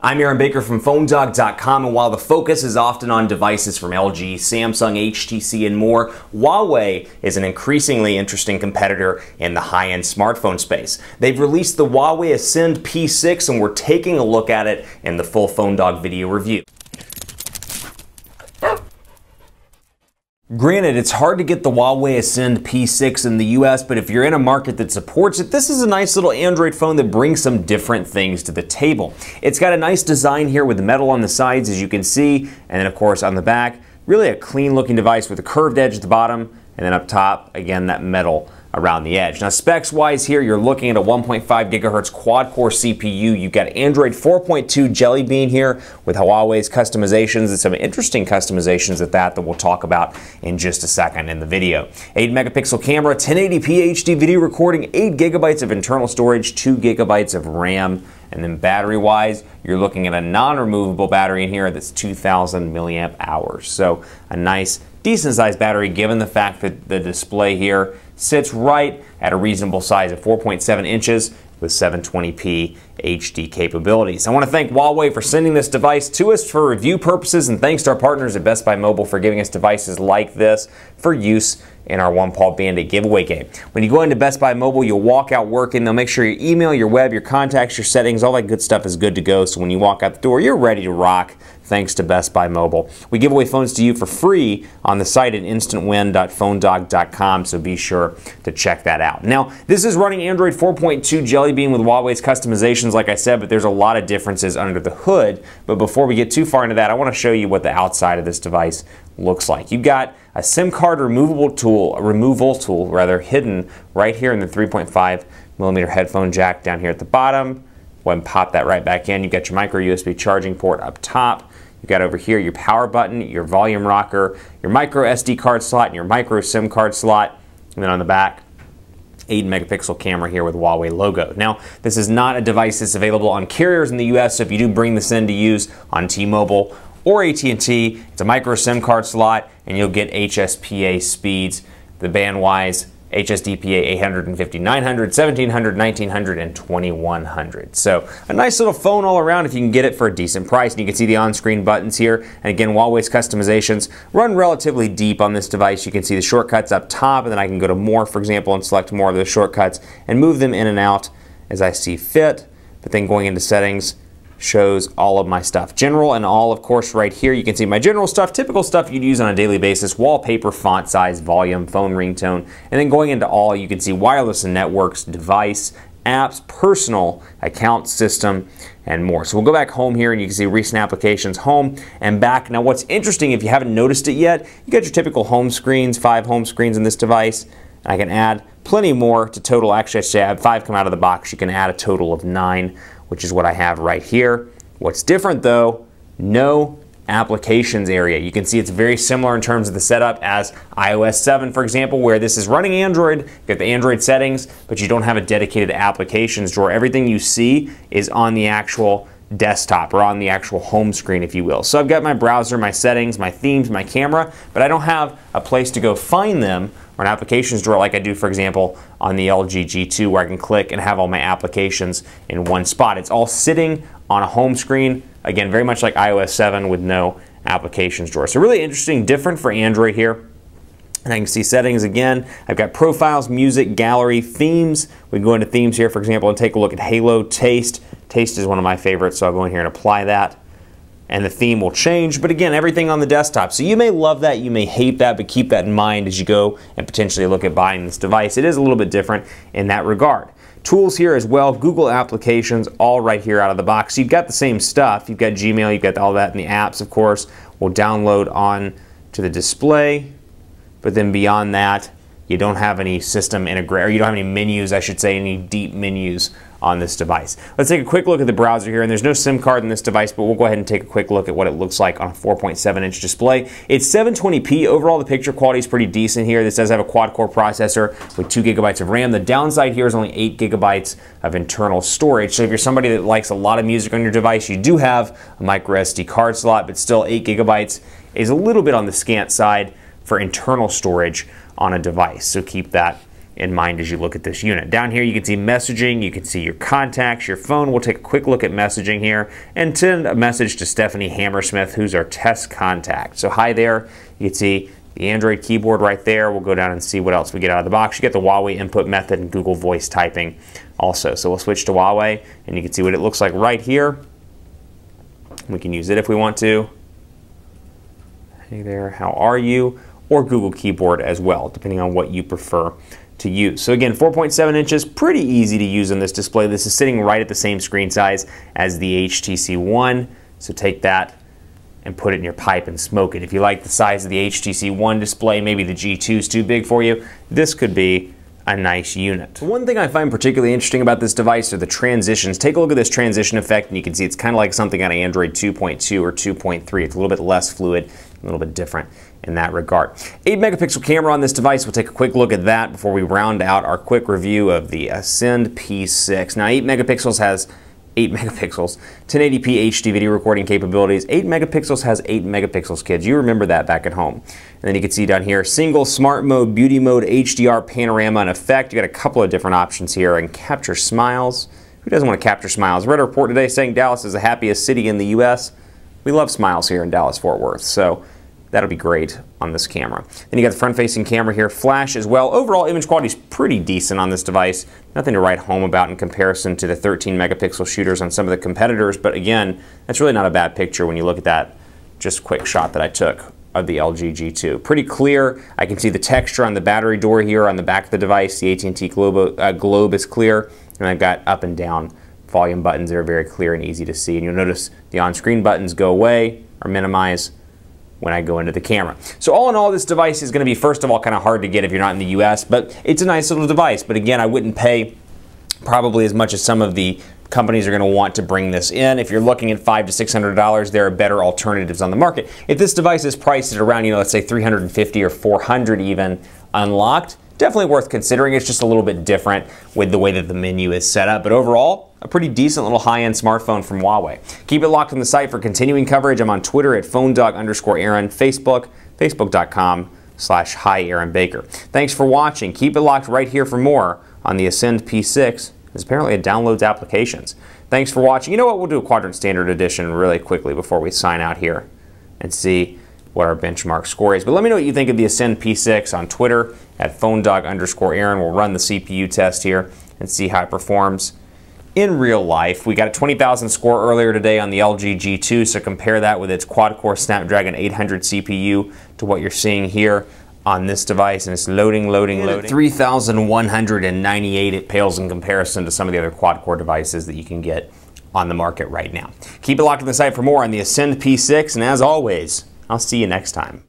I'm Aaron Baker from PhoneDog.com, and while the focus is often on devices from LG, Samsung, HTC, and more, Huawei is an increasingly interesting competitor in the high-end smartphone space. They've released the Huawei Ascend P6, and we're taking a look at it in the full PhoneDog video review. Granted, it's hard to get the Huawei Ascend P6 in the US, but if you're in a market that supports it, this is a nice little Android phone that brings some different things to the table. It's got a nice design here with the metal on the sides, as you can see, and then of course on the back, really a clean looking device with a curved edge at the bottom, and then up top, again, that metal around the edge. Now specs wise here, you're looking at a 1.5 gigahertz quad core CPU. You've got Android 4.2 Jelly Bean here with Huawei's customizations and some interesting customizations at that we'll talk about in just a second in the video. 8 megapixel camera, 1080p HD video recording, 8 gigabytes of internal storage, 2 gigabytes of RAM. And then battery wise, you're looking at a non-removable battery in here that's 2000 milliamp hours. So a nice decent sized battery given the fact that the display here sits right at a reasonable size of 4.7 inches with 720p HD capabilities. I want to thank Huawei for sending this device to us for review purposes, and thanks to our partners at Best Buy Mobile for giving us devices like this for use in our One Paw Bandit giveaway game. When you go into Best Buy Mobile, you'll walk out working. They'll make sure your email, your web, your contacts, your settings, all that good stuff is good to go. So when you walk out the door, you're ready to rock thanks to Best Buy Mobile. We give away phones to you for free on the site at instantwin.phonedog.com, so be sure to check that out. Now, this is running Android 4.2 Jelly Bean with Huawei's customizations, like I said, but there's a lot of differences under the hood. But before we get too far into that, I want to show you what the outside of this device looks like. You've got a SIM card removal tool hidden right here in the 3.5 millimeter headphone jack down here at the bottom. Go ahead and pop that right back in. You've got your micro USB charging port up top. You've got over here your power button, your volume rocker, your micro SD card slot, and your micro SIM card slot. And then on the back, 8 megapixel camera here with Huawei logo. Now, this is not a device that's available on carriers in the US, so if you do bring this in to use on T-Mobile or AT&T, it's a micro SIM card slot, and you'll get HSPA speeds, the band-wise, HSDPA 850, 900, 1700, 1900, and 2100. So a nice little phone all around if you can get it for a decent price. And you can see the on-screen buttons here. And again, Huawei's customizations run relatively deep on this device. You can see the shortcuts up top, and then I can go to more, for example, and select more of the shortcuts and move them in and out as I see fit. But then going into settings, shows all of my stuff. General and all, of course, right here. You can see my general stuff, typical stuff you'd use on a daily basis, wallpaper, font size, volume, phone ringtone. And then going into all, you can see wireless and networks, device, apps, personal, account system, and more. So we'll go back home here and you can see recent applications, home and back. Now what's interesting, if you haven't noticed it yet, you got your typical home screens, 5 home screens in this device. And I can add plenty more to total. Actually, I should have 5 come out of the box. You can add a total of 9, which is what I have right here. What's different though, no applications area. You can see it's very similar in terms of the setup as iOS 7, for example, where this is running Android. You got the Android settings, but you don't have a dedicated applications drawer. Everything you see is on the actual desktop or on the actual home screen, if you will. So I've got my browser, my settings, my themes, my camera, but I don't have a place to go find them or an applications drawer like I do, for example, on the LG G2, where I can click and have all my applications in one spot. It's all sitting on a home screen. Again, very much like iOS 7 with no applications drawer. So really interesting, different for Android here. And I can see settings again. I've got profiles, music, gallery, themes. We can go into themes here, for example, and take a look at Halo Taste. Taste is one of my favorites, so I'll go in here and apply that. And the theme will change, but again, everything on the desktop. So you may love that, you may hate that, but keep that in mind as you go and potentially look at buying this device. It is a little bit different in that regard. Tools here as well, Google applications, all right here out of the box. So you've got the same stuff. You've got Gmail, you've got all that, and the apps, of course, will download on to the display. But then beyond that, you don't have any system integration, or you don't have any menus, I should say, any deep menus on this device. Let's take a quick look at the browser here, and there's no SIM card in this device, but we'll go ahead and take a quick look at what it looks like on a 4.7-inch display. It's 720p. Overall, the picture quality is pretty decent here. This does have a quad-core processor with 2 gigabytes of RAM. The downside here is only 8 gigabytes of internal storage. So if you're somebody that likes a lot of music on your device, you do have a micro SD card slot, but still 8 gigabytes is a little bit on the scant side for internal storage on a device. So keep that in mind as you look at this unit. Down here you can see messaging, you can see your contacts, your phone. We'll take a quick look at messaging here and send a message to Stephanie Hammersmith, who's our test contact. So hi there, you can see the Android keyboard right there. We'll go down and see what else we get out of the box. You get the Huawei input method and Google voice typing also. So we'll switch to Huawei and you can see what it looks like right here. We can use it if we want to. Hey there, how are you? Or Google keyboard as well, depending on what you prefer to use. So again, 4.7 inches, pretty easy to use on this display. This is sitting right at the same screen size as the HTC One. So take that and put it in your pipe and smoke it. If you like the size of the HTC One display, maybe the G2 is too big for you, this could be a nice unit. One thing I find particularly interesting about this device are the transitions. Take a look at this transition effect and you can see it's kind of like something on Android 2.2 or 2.3. It's a little bit less fluid, a little bit different in that regard. 8 megapixel camera on this device. We'll take a quick look at that before we round out our quick review of the Ascend P6. Now 8 megapixels has 8 megapixels, 1080p HD video recording capabilities. 8 megapixels has 8 megapixels, kids. You remember that back at home. And then you can see down here, single, smart mode, beauty mode, HDR, panorama, and effect. You got a couple of different options here. And capture smiles. Who doesn't want to capture smiles? I read a report today saying Dallas is the happiest city in the U.S. We love smiles here in Dallas-Fort Worth. So that'll be great on this camera. Then you got the front-facing camera here, flash as well. Overall image quality is pretty decent on this device. Nothing to write home about in comparison to the 13 megapixel shooters on some of the competitors, but again, that's really not a bad picture when you look at that just quick shot that I took of the LG G2. Pretty clear. I can see the texture on the battery door here on the back of the device. The AT&T globe is clear, and I've got up and down volume buttons that are very clear and easy to see. And you'll notice the on-screen buttons go away or minimize when I go into the camera. So all in all, this device is going to be, first of all, kind of hard to get if you're not in the US, but it's a nice little device. But again, I wouldn't pay probably as much as some of the companies are going to want to bring this in. If you're looking at $500 to $600, there are better alternatives on the market. If this device is priced at around, let's say $350 or $400 even unlocked, definitely worth considering. It's just a little bit different with the way that the menu is set up. But overall, a pretty decent little high-end smartphone from Huawei. Keep it locked on the site for continuing coverage. I'm on Twitter at phonedog_Aaron, Facebook, facebook.com/HiAaronBaker. Thanks for watching. Keep it locked right here for more on the Ascend P6. It's apparently it downloads applications. Thanks for watching. You know what? We'll do a Quadrant Standard Edition really quickly before we sign out here and see what our benchmark score is. But let me know what you think of the Ascend P6 on Twitter at phonedog_Aaron. We'll run the CPU test here and see how it performs in real life. We got a 20,000 score earlier today on the LG G2, so compare that with its quad-core Snapdragon 800 CPU to what you're seeing here on this device, and it's loading. 3,198, it pales in comparison to some of the other quad-core devices that you can get on the market right now. Keep it locked on the site for more on the Ascend P6, and as always, I'll see you next time.